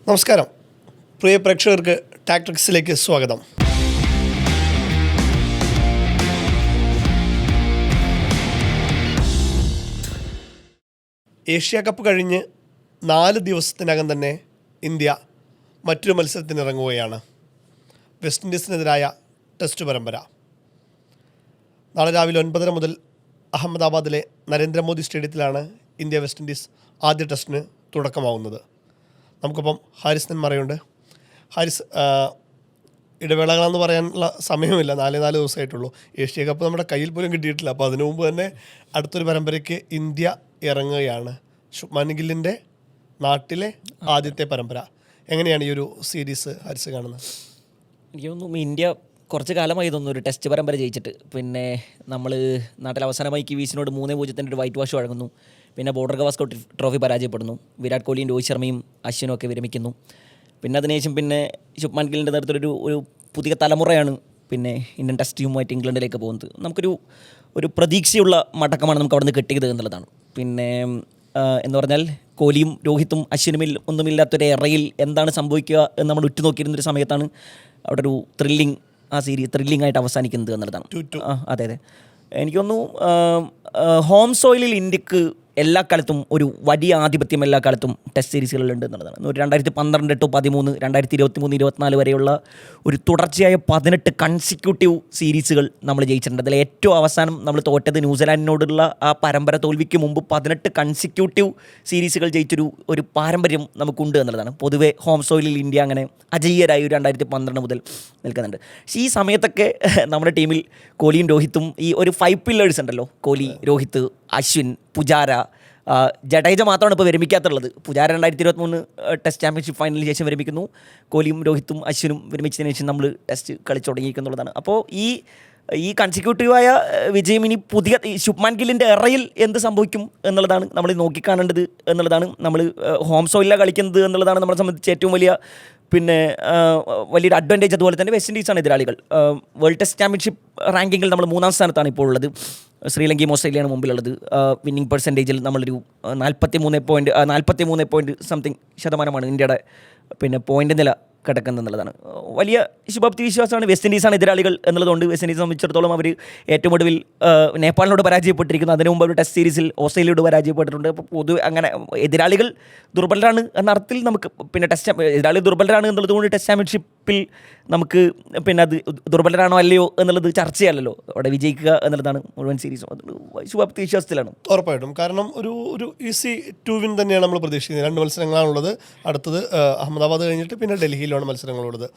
നമസ്കാരം പ്രിയ പ്രേക്ഷകർക്ക് ടാക്ടിക്സിലേക്ക് സ്വാഗതം. ഏഷ്യ കപ്പ് കഴിഞ്ഞ് 4 ദിവസത്തിനകം തന്നെ ഇന്ത്യ മറ്റൊരു മത്സരത്തിനിറങ്ങുകയാണ്. വെസ്റ്റ് ഇൻഡീസിനെതിരായ ടെസ്റ്റ് പരമ്പര നാളെ രാവിലെ 9:30 മുതൽ അഹമ്മദാബാദിലെ നരേന്ദ്രമോദി സ്റ്റേഡിയത്തിലാണ് ഇന്ത്യ വെസ്റ്റ് ഇൻഡീസ് ആദ്യ ടെസ്റ്റിന് തുടക്കമാവുന്നത്. നമുക്കിപ്പം ഹാരിസ് നെന്മറയുണ്ട്. ഹാരിസ്, ഇടവേളകളെന്ന് പറയാനുള്ള സമയമില്ല, 4 ദിവസമായിട്ടുള്ളൂ. ഏഷ്യ കപ്പ് നമ്മുടെ കയ്യിൽ പോലും കിട്ടിയിട്ടില്ല. അപ്പോൾ അതിനു മുമ്പ് തന്നെ അടുത്തൊരു പരമ്പരയ്ക്ക് ഇന്ത്യ ഇറങ്ങുകയാണ്. ശുഭ്മാൻ ഗില്ലിൻ്റെ നാട്ടിലെ ആദ്യത്തെ പരമ്പര. എങ്ങനെയാണ് ഈ ഒരു സീരീസ് ഹാരിസ് കാണുന്നത്? എനിക്ക് തോന്നുന്നു ഇന്ത്യ കുറച്ച് കാലമായി തോന്നുന്നു ഒരു ടെസ്റ്റ് പരമ്പര ജയിച്ചിട്ട്. പിന്നെ നമ്മൾ നാട്ടിൽ അവസാനമായി കിവീസിനോട് 3-0 ഒരു വൈറ്റ് വാഷ് വഴങ്ങുന്നു. പിന്നെ ബോർഡർ ഗവാസ്കർ ട്രോഫി പരാജയപ്പെടുന്നു. വിരാട് കോഹ്ലിയും രോഹിത് ശർമ്മയും അശ്വിനും ഒക്കെ വിരമിക്കുന്നു. പിന്നെ അതിനുശേഷം പിന്നെ ശുഭ്മാൻ ഗില്ലിൻ്റെ നേതൃത്വത്തിൽ ഒരു പുതിയ തലമുറയാണ് പിന്നെ ഇന്ത്യൻ ടെസ്റ്റ് ടീമുമായിട്ട് ഇംഗ്ലണ്ടിലേക്ക് പോകുന്നത്. നമുക്കൊരു പ്രതീക്ഷയുള്ള മടക്കമാണ് നമുക്ക് അവിടെ നിന്ന് കിട്ടിയത് എന്നുള്ളതാണ്. പിന്നെ എന്ന് പറഞ്ഞാൽ കോഹ്ലിയും രോഹിത്തും അശ്വിനുമിൽ ഒന്നുമില്ലാത്തൊരു എറയിൽ എന്താണ് സംഭവിക്കുക എന്ന് നമ്മൾ ഉറ്റുനോക്കിയിരുന്നൊരു സമയത്താണ് അവിടെ ഒരു ത്രില്ലിംഗ് ആയിട്ട് അവസാനിക്കുന്നത് എന്നുള്ളതാണ്. അതെ. എനിക്ക് തോന്നുന്നു ഹോം സോയിലിൽ ഇന്ത്യക്ക് എല്ലാ കാലത്തും ഒരു വലിയ ആധിപത്യം എല്ലാ കാലത്തും ടെസ്റ്റ് സീരീസുകളിലുണ്ട് എന്നുള്ളതാണ്. 2012 to 2013, 2023-24 വരെയുള്ള ഒരു തുടർച്ചയായ 18 കൺസിക്യൂട്ടീവ് സീരീസുകൾ നമ്മൾ ജയിച്ചിട്ടുണ്ട്. അതിൽ ഏറ്റവും അവസാനം നമ്മൾ തോറ്റത് ന്യൂസിലാൻഡിനോടുള്ള ആ പരമ്പര തോൽവിക്ക് മുമ്പ് 18 കൺസിക്യൂട്ടീവ് സീരീസുകൾ ജയിച്ചൊരു പാരമ്പര്യം നമുക്കുണ്ട് എന്നുള്ളതാണ്. പൊതുവെ ഹോം സോയിലിൽ ഇന്ത്യ അങ്ങനെ അജയ്യരായി 2012 മുതൽ നിൽക്കുന്നുണ്ട്. പക്ഷേ ഈ സമയത്തൊക്കെ നമ്മുടെ ടീമിൽ കോഹ്ലിയും രോഹിത്തും ഈ ഒരു 5 പില്ലേഴ്സ് ഉണ്ടല്ലോ, കോഹ്ലി, രോഹിത്ത്, അശ്വിൻ, പുജാര, ജഡേജ മാത്രമാണ് ഇപ്പോൾ വിരമിക്കാത്തുള്ളത്. പുജാര 2023 ടെസ്റ്റ് ചാമ്പ്യൻഷിപ്പ് ഫൈനലിന് ശേഷം വിരമിക്കുന്നു. കോഹ്ലിയും രോഹിത്തും അശ്വിനും വിരമിച്ചതിന് ശേഷം നമ്മൾ ടെസ്റ്റ് കളിച്ചു തുടങ്ങിയിരിക്കുന്നുള്ളതാണ്. അപ്പോൾ ഈ കൺസിക്യൂട്ടീവായ വിജയം ഇനി പുതിയ ശുഭ്മാൻ ഗില്ലിൻ്റെ എറയിൽ എന്ത് സംഭവിക്കും എന്നുള്ളതാണ് നമ്മൾ നോക്കിക്കാണേണ്ടത് എന്നുള്ളതാണ്. നമ്മൾ ഹോം സോയിലാണ് കളിക്കുന്നത് എന്നുള്ളതാണ് നമ്മളെ സംബന്ധിച്ച് ഏറ്റവും വലിയൊരു അഡ്വാൻറ്റേജ്. അതുപോലെ തന്നെ വെസ്റ്റ് ഇൻഡീസാണ് എതിരാളികൾ. വേൾഡ് ടെസ്റ്റ് ചാമ്പ്യൻഷിപ്പ് റാങ്കിങ്ങിൽ നമ്മൾ 3-ാം സ്ഥാനത്താണ് ഇപ്പോൾ ഉള്ളത്. ശ്രീലങ്കയും ഓസ്ട്രേലിയയാണ് മുമ്പിലുള്ളത്. വിന്നിംഗ് പെർസെൻറ്റേജിൽ നമ്മളൊരു 43% ഇന്ത്യയുടെ പോയിൻ്റ് നില കിടക്കുന്നത് എന്നുള്ളതാണ്. വലിയ ശുഭാപ്തി വിശ്വാസമാണ്. വെസ്റ്റ് ഇൻഡീസാണ് എതിരാളികൾ എന്നുള്ളതുകൊണ്ട് വെസ്റ്റ് ഇൻഡീസിനെ സംബന്ധിച്ചിടത്തോളം അവർ ഏറ്റവും ഒടുവിൽ നേപ്പാളിനോട് പരാജയപ്പെട്ടിരിക്കുന്നു. അതിനു മുമ്പ് ഒരു ടെസ്റ്റ് സീരീസിൽ ഓസ്ട്രേലിയയോട് പരാജയപ്പെട്ടിട്ടുണ്ട്. അപ്പോൾ പൊതുവെ അങ്ങനെ എതിരാളികൾ ദുർബലരാണ് എന്ന അർത്ഥത്തിൽ നമുക്ക് എതിരാളികൾ ദുർബലരാണ് എന്നുള്ളതുകൊണ്ട് ടെസ്റ്റ് ചാമ്പ്യൻഷിപ്പിൽ നമുക്ക് അത് ദുർബലരാണോ അല്ലയോ എന്നുള്ളത് ചർച്ചയല്ലല്ലോ, അവിടെ വിജയിക്കുക എന്നുള്ളതാണ് മുഴുവൻ സീരീസും. അതുകൊണ്ട് ശുഭാപ്തി വിശ്വാസത്തിലാണ് ഉറപ്പായിട്ടും. കാരണം ഒരു ഈസി 2 വിൻ തന്നെയാണ് നമ്മൾ പ്രതീക്ഷിക്കുന്നത്. 2 മത്സരങ്ങളാണുള്ളത്. അടുത്തത് അഹമ്മദാബാദ് കഴിഞ്ഞിട്ട് പിന്നെ ഡൽഹിയിലാണ് മത്സരങ്ങളുള്ളത്.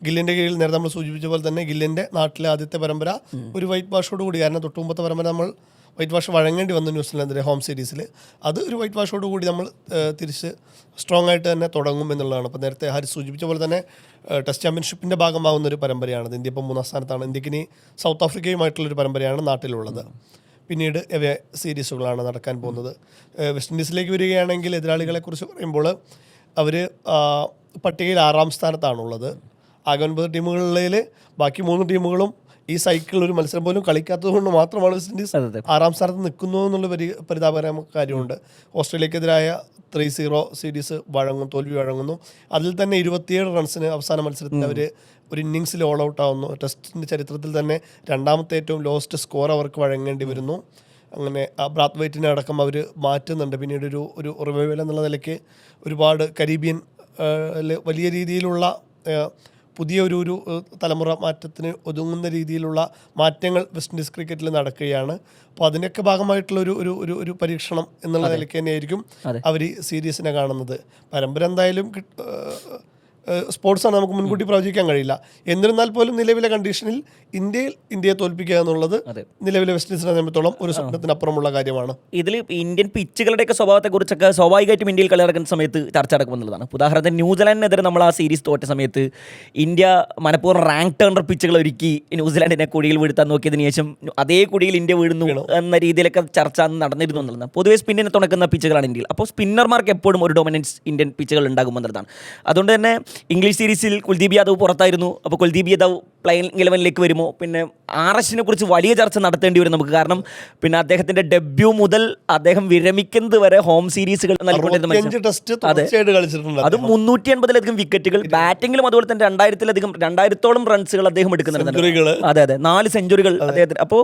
ഗില്ലിൻ്റെ കീഴിൽ നേരത്തെ നമ്മൾ സൂചിപ്പിച്ച പോലെ തന്നെ ഗില്ലിൻ്റെ നാട്ടിലെ ആദ്യത്തെ പരമ്പര ഒരു വൈറ്റ് വാഷോട് കൂടി, കാരണം തൊട്ടുമുമ്പത്തെ പരമ്പര നമ്മൾ വൈറ്റ് വാഷ് വഴങ്ങേണ്ടി വന്നു ന്യൂസിലാൻഡിൻ്റെ ഹോം സീരീസിൽ. അത് ഒരു വൈറ്റ് വാഷോട് കൂടി നമ്മൾ തിരിച്ച് സ്ട്രോങ് ആയിട്ട് തന്നെ തുടങ്ങും എന്നുള്ളതാണ്. അപ്പോൾ നേരത്തെ ഹാരിസ് സൂചിപ്പിച്ച പോലെ തന്നെ ടെസ്റ്റ് ചാമ്പ്യൻഷിപ്പിൻ്റെ ഭാഗമാകുന്ന ഒരു പരമ്പരയാണത്. ഇന്ത്യ ഇപ്പോൾ 3-ാം സ്ഥാനത്താണ്. ഇന്ത്യക്ക് ഇനി സൗത്ത് ആഫ്രിക്കയുമായിട്ടുള്ളൊരു പരമ്പരയാണ് നാട്ടിലുള്ളത്. പിന്നീട് സീരീസുകളാണ് നടക്കാൻ പോകുന്നത്. വെസ്റ്റ് ഇൻഡീസിലേക്ക് വരികയാണെങ്കിൽ എതിരാളികളെക്കുറിച്ച് പറയുമ്പോൾ അവർ പട്ടികയിൽ 6-ാം സ്ഥാനത്താണുള്ളത്. ആകെ 9 ടീമുകളിൽ ബാക്കി 3 ടീമുകളും ഈ സൈക്കിളിൽ ഒരു മത്സരം പോലും കളിക്കാത്തത് കൊണ്ട് മാത്രമാണ് വെസ്റ്റ് ഇൻഡീസ് 6-ാം സ്ഥാനത്ത് നിൽക്കുന്നു എന്നുള്ള പരിതാപകരമായ കാര്യമുണ്ട്. ഓസ്ട്രേലിയക്കെതിരായ 3-0 സീരീസ് തോൽവി വഴങ്ങുന്നു. അതിൽ തന്നെ 27 റൺസിന് അവസാന മത്സരത്തിൽ അവർ ഒരു ഇന്നിങ്സിൽ ഓൾ ഔട്ട് ആവുന്നു. ടെസ്റ്റിൻ്റെ ചരിത്രത്തിൽ തന്നെ 2ാമത്തെ ഏറ്റവും ലോവസ്റ്റ് സ്കോർ അവർക്ക് വഴങ്ങേണ്ടി വരുന്നു. അങ്ങനെ ബ്രാത്ത് വൈറ്റിനെ അടക്കം അവർ മാറ്റുന്നുണ്ട്. പിന്നീട് ഒരു റിവൈവൽ എന്നുള്ള നിലയ്ക്ക് ഒരുപാട് കരീബിയൻ വലിയ രീതിയിലുള്ള പുതിയ ഒരു തലമുറ മാറ്റത്തിന് ഒതുങ്ങുന്ന രീതിയിലുള്ള മാറ്റങ്ങൾ വെസ്റ്റ് ഇൻഡീസ് ക്രിക്കറ്റിൽ നടക്കുകയാണ്. അപ്പോൾ അതിൻ്റെയൊക്കെ ഭാഗമായിട്ടുള്ള ഒരു പരീക്ഷണം എന്നുള്ള നിലയ്ക്ക് തന്നെയായിരിക്കും അവർ ഈ സീരീസിനെ കാണുന്നത്. പരമ്പര എന്തായാലും സ്പോർട്സാണ്, നമുക്ക് മുൻകൂട്ടി പ്രവചിക്കാൻ കഴിയില്ല. എന്നിരുന്നാൽ പോലും നിലവിലെ കണ്ടീഷനിൽ ഇന്ത്യയെ തോൽപ്പിക്കുക എന്നുള്ളത് നിലവിലെ വെസ്റ്റ് ഇൻഡീസിനെ സംബന്ധിച്ചോളം ഒരു സ്വപ്നത്തിനപ്പുറമുള്ള കാര്യമാണ്. ഇതിൽ ഇന്ത്യൻ പിച്ചുകളുടെയൊക്കെ സ്വഭാവത്തെക്കുറിച്ചൊക്കെ സ്വാഭാവികമായിട്ടും ഇന്ത്യയിൽ കളി നടക്കുന്ന സമയത്ത് ചർച്ച നടക്കുമെന്നുള്ളതാണ്. ഉദാഹരണത്തിന് ന്യൂസിലാൻഡിനെതിരെ നമ്മൾ ആ സീരീസ് തോറ്റ സമയത്ത് ഇന്ത്യ മനഃപൂർവ്വം റാങ്ക് ടേണർ പിച്ചുകൾ ഒരുക്കി ന്യൂസിലാൻഡിനെ കുഴിയിൽ വീഴ്ത്താൻ നോക്കിയതിന് ശേഷം അതേ കുഴിയിൽ ഇന്ത്യ വീഴുന്നു എന്ന രീതിയിലൊക്കെ ചർച്ച നടന്നിരുന്നു എന്നുള്ളതാണ്. പൊതുവെ സ്പിന്നിനെ തുണക്കുന്ന പിച്ചുകളാണ് ഇന്ത്യയിൽ. അപ്പോൾ സ്പിന്നർമാർക്ക് എപ്പോഴും ഒരു ഡൊമിനൻസ് ഇന്ത്യൻ പിച്ചുകൾ ഉണ്ടാകുമെന്നുള്ളതാണ്. അതുകൊണ്ട് തന്നെ ഇംഗ്ലീഷ് സീരീസിൽ കുൽദീപ് യാദവ് പുറത്തായിരുന്നു. അപ്പോൾ കുൽദീപ് യാദവ് പ്ലേയിങ് 11ലേക്ക് വരുമോ, പിന്നെ RSനെ കുറിച്ച് വലിയ ചർച്ച നടത്തേണ്ടി വരും നമുക്ക്. കാരണം പിന്നെ അദ്ദേഹത്തിൻ്റെ ഡെബ്യൂ മുതൽ അദ്ദേഹം വിരമിക്കുന്നത് വരെ ഹോം സീരീസുകൾ നൽകിക്കൊണ്ടിരുന്ന മനുഷ്യൻ. ടെസ്റ്റ് തുടർച്ചയായിട്ട് കളിച്ചിട്ടുണ്ട്. അത് 380ലധികം വിക്കറ്റുകൾ, ബാറ്റിങ്ങിലും അതുപോലെ തന്നെ 2000-ഓളം റൺസുകൾ അദ്ദേഹം എടുക്കുന്നുണ്ട്. അതെ അതെ, 4 സെഞ്ചുറികൾ അദ്ദേഹത്തിന്. അപ്പോൾ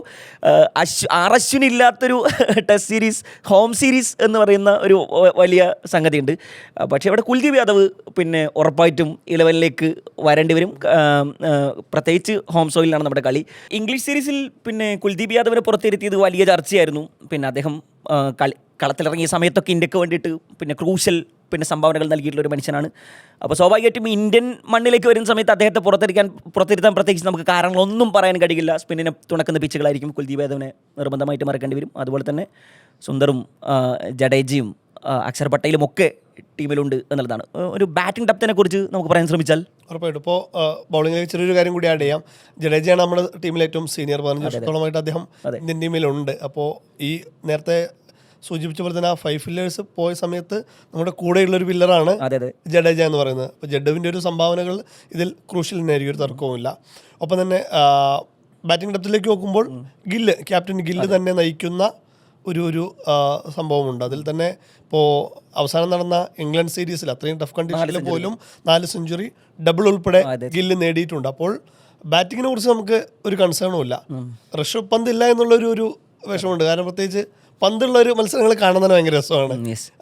RSന് ഇല്ലാത്തൊരു ടെസ്റ്റ് സീരീസ്, ഹോം സീരീസ് എന്ന് പറയുന്ന ഒരു വലിയ സംഗതിയുണ്ട്. പക്ഷേ ഇവിടെ കുൽദീപ് യാദവ് പിന്നെ ഉറപ്പായിട്ടും 11ലേക്ക് വരേണ്ടി വരും. പ്രത്യേകിച്ച് ഹോം സോയിലാണ് നമ്മുടെ കളി. ഇംഗ്ലീഷ് സീരീസിൽ പിന്നെ കുൽദീപ് യാദവിനെ പുറത്തിരുത്തിയത് വലിയ ചർച്ചയായിരുന്നു. പിന്നെ അദ്ദേഹം കളത്തിലിറങ്ങിയ സമയത്തൊക്കെ ഇന്ത്യക്ക് വേണ്ടിയിട്ട് പിന്നെ ക്രൂഷ്യൽ പിന്നെ സംഭാവനകൾ നൽകിയിട്ടുള്ള ഒരു മനുഷ്യനാണ്. അപ്പോൾ സ്വാഭാവികമായിട്ടും ഇന്ത്യൻ മണ്ണിലേക്ക് വരുന്ന സമയത്ത് അദ്ദേഹത്തെ പുറത്തിരുത്താൻ പ്രത്യേകിച്ച് നമുക്ക് കാരണങ്ങളൊന്നും പറയാൻ കഴിയില്ല. സ്പിന്നിനെ തുണക്കുന്ന പിച്ചുകളായിരിക്കും. കുൽദീപ് യാദവിനെ നിർബന്ധമായിട്ട് മറക്കേണ്ടി വരും. അതുപോലെ തന്നെ സുന്ദറും ജഡേജയും അക്ഷർ പട്ടേലും ഒക്കെ ടീമിലുണ്ട് എന്നുള്ളതാണ്. ഒരു ബാറ്റിംഗ് ഡെപ്തിനെ കുറിച്ച് നമുക്ക് പറയാൻ ശ്രമിച്ചാൽ ഉറപ്പായിട്ടും ഇപ്പോൾ ബൗളിങ്ങിലേക്ക് ചെറിയൊരു കാര്യം കൂടി ആഡ് ചെയ്യാം. ജഡേജയാണ് നമ്മുടെ ടീമിലെ ഏറ്റവും സീനിയർ. 15 വർഷത്തോളമായിട്ട് അദ്ദേഹം ഇന്ത്യൻ ടീമിലുണ്ട്. അപ്പോൾ ഈ നേരത്തെ സൂചിപ്പിച്ച പോലെ തന്നെ ആ 5 ഫില്ലേഴ്സ് പോയ സമയത്ത് നമ്മുടെ കൂടെയുള്ളൊരു പില്ലറാണ് ജഡേജ എന്ന് പറയുന്നത്. അപ്പോൾ ജഡുവിൻ്റെ ഒരു സംഭാവനകൾ ഇതിൽ ക്രൂഷ്യൽ തന്നെയായിരിക്കും, ഒരു തർക്കവുമില്ല. ഒപ്പം തന്നെ ബാറ്റിംഗ് ഡെപ്തിലേക്ക് നോക്കുമ്പോൾ ക്യാപ്റ്റൻ ഗില്ല് തന്നെ നയിക്കുന്ന ഒരു സംഭവമുണ്ട്. അതിൽ തന്നെ ഇപ്പോൾ അവസാനം നടന്ന ഇംഗ്ലണ്ട് സീരീസിൽ അത്രയും ടഫ് കണ്ടീഷനിൽ പോലും 4 സെഞ്ചുറി ഡബിൾ ഉൾപ്പെടെ ഗില്ല് നേടിയിട്ടുണ്ട്. അപ്പോൾ ബാറ്റിങ്ങിനെ കുറിച്ച് നമുക്ക് ഒരു കൺസേണും ഇല്ല. ഋഷഭ് പന്ത് ഇല്ല എന്നുള്ളൊരു വിഷമമുണ്ട്. കാരണം പ്രത്യേകിച്ച് പന്തുള്ള ഒരു മത്സരങ്ങൾ കാണാൻ തന്നെ ഭയങ്കര രസമാണ്.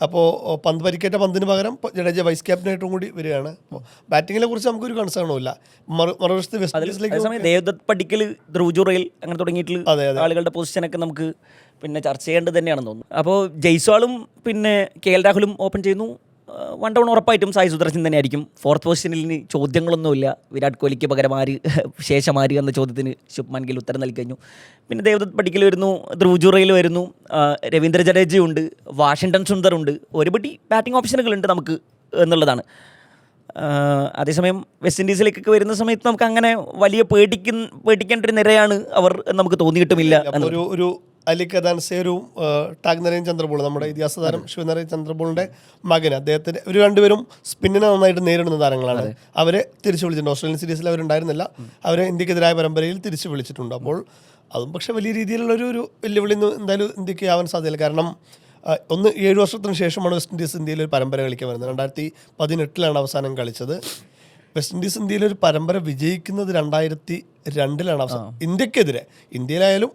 അപ്പോൾ പന്ത് പരിക്കേറ്റ പന്തിന് പകരം ജഡേജ വൈസ് ക്യാപ്റ്റനായിട്ടും കൂടി വരികയാണ്. അപ്പോൾ ബാറ്റിങ്ങിനെ കുറിച്ച് നമുക്കൊരു കൺസേണും ഇല്ല. മറുവശത്ത് വെസ്റ്റ് ഇൻഡീസിലേക്ക് ദേവദത്ത് പടിക്കൽ, ധ്രുവ് ജുറേൽ അങ്ങനെ തുടങ്ങിയിട്ടുള്ള ആളുകളുടെ പൊസിഷനൊക്കെ നമുക്ക് പിന്നെ ചർച്ച ചെയ്യേണ്ടത് തന്നെയാണെന്ന് തോന്നുന്നു. അപ്പോൾ ജയ്സ്വാളും പിന്നെ KL രാഹുലും ഓപ്പൺ ചെയ്യുന്നു. 1 ഡൗൺ ഉറപ്പായിട്ടും സായി സുദർശൻ തന്നെയായിരിക്കും. 4th പൊസിഷനിൽ ചോദ്യങ്ങളൊന്നുമില്ല. വിരാട് കോഹ്ലിക്ക് പകരം ശേഷം ആര് എന്ന ചോദ്യത്തിന് ശുഭ്മാൻ ഗിൽ ഉത്തരം നൽകി കഴിഞ്ഞു. പിന്നെ ദേവദത്ത് പടിക്കൽ വരുന്നു, ധ്രുവ് ജുറേൽ വരുന്നു, രവീന്ദ്ര ജഡേജയുണ്ട്, വാഷിംഗ്ടൺ സുന്ദറുണ്ട്. ഒരുപടി ബാറ്റിംഗ് ഓപ്ഷനുകളുണ്ട് നമുക്ക് എന്നുള്ളതാണ്. അതേസമയം വെസ്റ്റ് ഇൻഡീസിലേക്കൊക്കെ വരുന്ന സമയത്ത് നമുക്ക് അങ്ങനെ വലിയ പേടിക്കേണ്ട ഒരു നിരയാണ് അവർ നമുക്ക് തോന്നിയിട്ടുമില്ല. ഒരു അലി കദാൻസെ, ഒരു ടാഗ് നരേൻ ചന്ദ്രബോൾ, നമ്മുടെ ഇതിഹാസ താരം ശിവനരേൻ ചന്ദ്രബോളിൻ്റെ മകൻ, അദ്ദേഹത്തിന് രണ്ടുപേരും സ്പിന്നിനെ നന്നായിട്ട് നേരിടുന്ന താരങ്ങളാണ്. അവരെ തിരിച്ചു വിളിച്ചിട്ടുണ്ട്. ഓസ്ട്രേലിയൻ സീരീസിൽ അവരുണ്ടായിരുന്നില്ല. അവരെ ഇന്ത്യക്കെതിരായ പരമ്പരയിൽ തിരിച്ചു വിളിച്ചിട്ടുണ്ട്. അപ്പോൾ അതും പക്ഷേ വലിയ രീതിയിലുള്ളൊരു വെല്ലുവിളി എന്തായാലും ഇന്ത്യക്ക് ആവാൻ സാധ്യതയില്ല. കാരണം 7 വർഷത്തിന് ശേഷമാണ് വെസ്റ്റ് ഇൻഡീസ് ഇന്ത്യയിൽ ഒരു പരമ്പര കളിക്കാൻ വരുന്നത്. 2018 അവസാനം കളിച്ചത്. വെസ്റ്റ് ഇൻഡീസ് ഇന്ത്യയിൽ ഒരു പരമ്പര വിജയിക്കുന്നത് 2002 അവസാനം ഇന്ത്യക്കെതിരെ. ഇന്ത്യയിലായാലും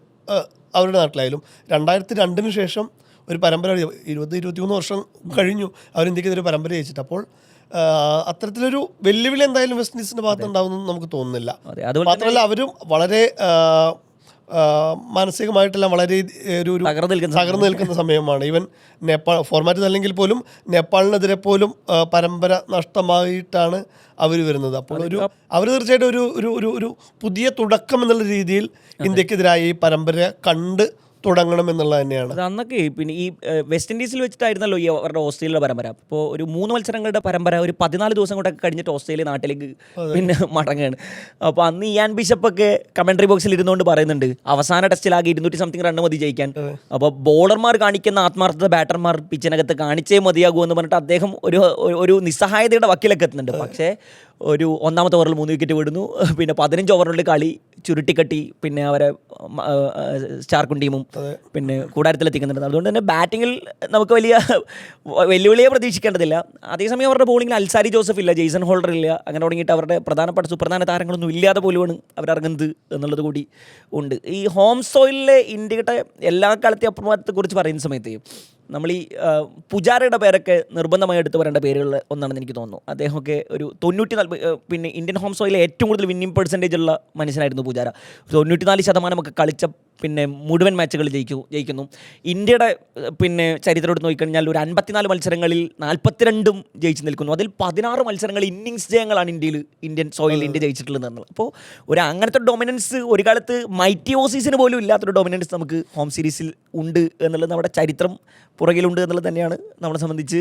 അവരുടെ നാട്ടിലായാലും 2002 ശേഷം ഒരു പരമ്പര 20-23 വർഷം കഴിഞ്ഞു അവർ ഇന്ത്യക്കെതിരെ പരമ്പര ജയിച്ചിട്ട്. അപ്പോൾ അത്തരത്തിലൊരു വെല്ലുവിളി എന്തായാലും വെസ്റ്റ് ഇൻഡീസിൻ്റെ ഭാഗത്ത് ഉണ്ടാവുമെന്ന് നമുക്ക് തോന്നുന്നില്ല. മാത്രമല്ല അവരും വളരെ മാനസികമായിട്ടെല്ലാം വളരെ തകർന്നു നിൽക്കുന്ന സമയമാണ്. ഈവൻ നേപ്പാൾ ഫോർമാറ്റ് അല്ലെങ്കിൽ പോലും നേപ്പാളിനെതിരെ പോലും പരമ്പര നഷ്ടമായിട്ടാണ് അവർ വരുന്നത്. അപ്പോൾ അവർ തീർച്ചയായിട്ടും ഒരു പുതിയ തുടക്കം എന്നുള്ള രീതിയിൽ ഇന്ത്യക്കെതിരായി ഈ പരമ്പര കണ്ട് തുടങ്ങണം എന്നുള്ളത് തന്നെയാണ്. അന്നൊക്കെ പിന്നെ ഈ വെസ്റ്റ് ഇൻഡീസിൽ വെച്ചിട്ടായിരുന്നല്ലോ ഈ അവരുടെ ഓസ്ട്രേലിയ പരമ്പര. ഇപ്പോൾ ഒരു 3 മത്സരങ്ങളുടെ പരമ്പര ഒരു 14 ദിവസം കൊണ്ടൊക്കെ കഴിഞ്ഞിട്ട് ഓസ്ട്രേലിയ നാട്ടിലേക്ക് പിന്നെ മടങ്ങുകയാണ്. അപ്പോൾ അന്ന് ഇയാൻ ബിഷപ്പൊക്കെ കമൻട്രി ബോക്സിൽ ഇരുന്നുകൊണ്ട് പറയുന്നുണ്ട് അവസാന ടെസ്റ്റിലാകെ 200-something റൺ മതി ജയിക്കാൻ. അപ്പോൾ ബോളർമാർ കാണിക്കുന്ന ആത്മാർത്ഥത ബാറ്റർമാർ പിച്ചിനകത്ത് കാണിച്ചേ മതിയാകൂ എന്ന് പറഞ്ഞിട്ട് അദ്ദേഹം ഒരു നിസ്സഹായതയുടെ വക്കിലൊക്കെ എത്തുന്നുണ്ട്. പക്ഷേ ഒരു 1ാമത്തെ ഓവറിൽ 3 വിക്കറ്റ് വിടുന്നു. പിന്നെ 15 ഓവറിനുള്ളിൽ കളി ചുരുട്ടിക്കട്ടി പിന്നെ അവരെ സ്റ്റാർക്കും ടീമും പിന്നെ കൂടാരത്തിലെത്തിക്കുന്നുണ്ട്. അതുകൊണ്ട് തന്നെ ബാറ്റിങ്ങിൽ നമുക്ക് വലിയ വെല്ലുവിളിയെ പ്രതീക്ഷിക്കേണ്ടതില്ല. അതേസമയം അവരുടെ ബോളിങ്ങിൽ അൽസാരി ജോസഫ് ഇല്ല, ജെയ്സൺ ഹോൾഡർ ഇല്ല. അങ്ങനെ തുടങ്ങിയിട്ട് അവരുടെ പ്രധാനപ്പെട്ട സുപ്രധാന താരങ്ങളൊന്നും ഇല്ലാതെ പോലുമാണ് അവരിറങ്ങുന്നത് എന്നുള്ളത് കൂടി ഉണ്ട്. ഈ ഹോം സോയിലിലെ ഇന്ത്യയുടെ എല്ലാ കാലത്തെ അപ്രമാദത്തെക്കുറിച്ച് പറയുന്ന സമയത്ത് നമ്മൾ ഈ പുജാരയുടെ പേരൊക്കെ നിർബന്ധമായി എടുത്തു പറയേണ്ട പേരുകളിൽ ഒന്നാണെന്ന് എനിക്ക് തോന്നുന്നു. അദ്ദേഹമൊക്കെ ഒരു 94 പിന്നെ ഇന്ത്യൻ ഹോം സോയിലെ ഏറ്റവും കൂടുതൽ വിന്നിംഗ് പെർസെൻറ്റേജ് ഉള്ള മനുഷ്യനായിരുന്നു പുജാര. 94% കളിച്ച പിന്നെ മുഴുവൻ മാച്ചുകൾ ജയിക്കുന്നു. ഇന്ത്യയുടെ പിന്നെ ചരിത്രം എടുത്ത് നോക്കിക്കഴിഞ്ഞാൽ ഒരു 54 മത്സരങ്ങളിൽ 42 ജയിച്ച് നിൽക്കുന്നു. അതിൽ 16 മത്സരങ്ങൾ ഇന്നിങ്സ് ജയങ്ങളാണ് ഇന്ത്യൻ സോയിൽ ഇന്ത്യ ജയിച്ചിട്ടുള്ളത് എന്നുള്ളത്. അപ്പോൾ അങ്ങനത്തെ ഡൊമിനൻസ് ഒരു കാലത്ത് മൈറ്റി ഓസീസിന് പോലും ഇല്ലാത്തൊരു ഡൊമിനൻസ് നമുക്ക് ഹോം സീരീസിൽ ഉണ്ട് എന്നുള്ളത് നമ്മുടെ ചരിത്രം പുറകിലുണ്ട് എന്നുള്ളത് തന്നെയാണ് നമ്മളെ സംബന്ധിച്ച്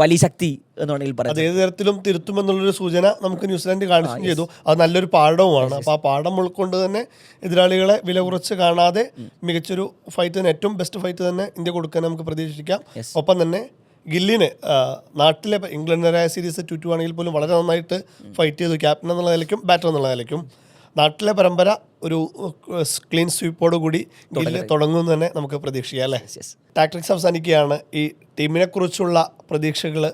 വലിയ ശക്തി എന്ന് വേണമെങ്കിൽ പറയാം. ഏത് തരത്തിലും തിരുത്തുമെന്നുള്ളൊരു സൂചന നമുക്ക് ന്യൂസിലാൻഡ് കാണിക്കുകയും ചെയ്തു. അത് നല്ലൊരു പാഠവുമാണ്. അപ്പോൾ ആ പാഠം ഉൾക്കൊണ്ട് തന്നെ എതിരാളികളെ വില കുറച്ച് കാണാതെ മികച്ചൊരു ഫൈറ്റ് തന്നെ, ഏറ്റവും ബെസ്റ്റ് ഫൈറ്റ് തന്നെ ഇന്ത്യ കൊടുക്കാൻ നമുക്ക് പ്രതീക്ഷിക്കാം. ഒപ്പം തന്നെ ഗില്ലിന് നാട്ടിലെ ഇംഗ്ലണ്ടിനെതിരായ സീരീസ് 2-2 ആണെങ്കിൽ പോലും വളരെ നന്നായിട്ട് ഫൈറ്റ് ചെയ്തു, ക്യാപ്റ്റൻ എന്നുള്ള നിലയ്ക്കും ബാറ്റർ എന്നുള്ള നിലയ്ക്കും. നാട്ടിലെ പരമ്പര ഒരു ക്ലീൻ സ്വീപ്പോട് കൂടി ഗില്ല് തുടങ്ങുമെന്ന് തന്നെ നമുക്ക് പ്രതീക്ഷിക്കാം അല്ലേ? ടാക്ടിക്സ് അവസാനിക്കുകയാണ്. ഈ ടീമിനെ കുറിച്ചുള്ള പ്രതീക്ഷകൾ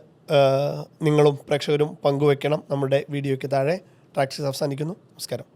നിങ്ങളും പ്രേക്ഷകരും പങ്കുവെക്കണം നമ്മുടെ വീഡിയോയ്ക്ക് താഴെ. ടാക്ടിക്സ് അവസാനിക്കുന്നു. നമസ്കാരം.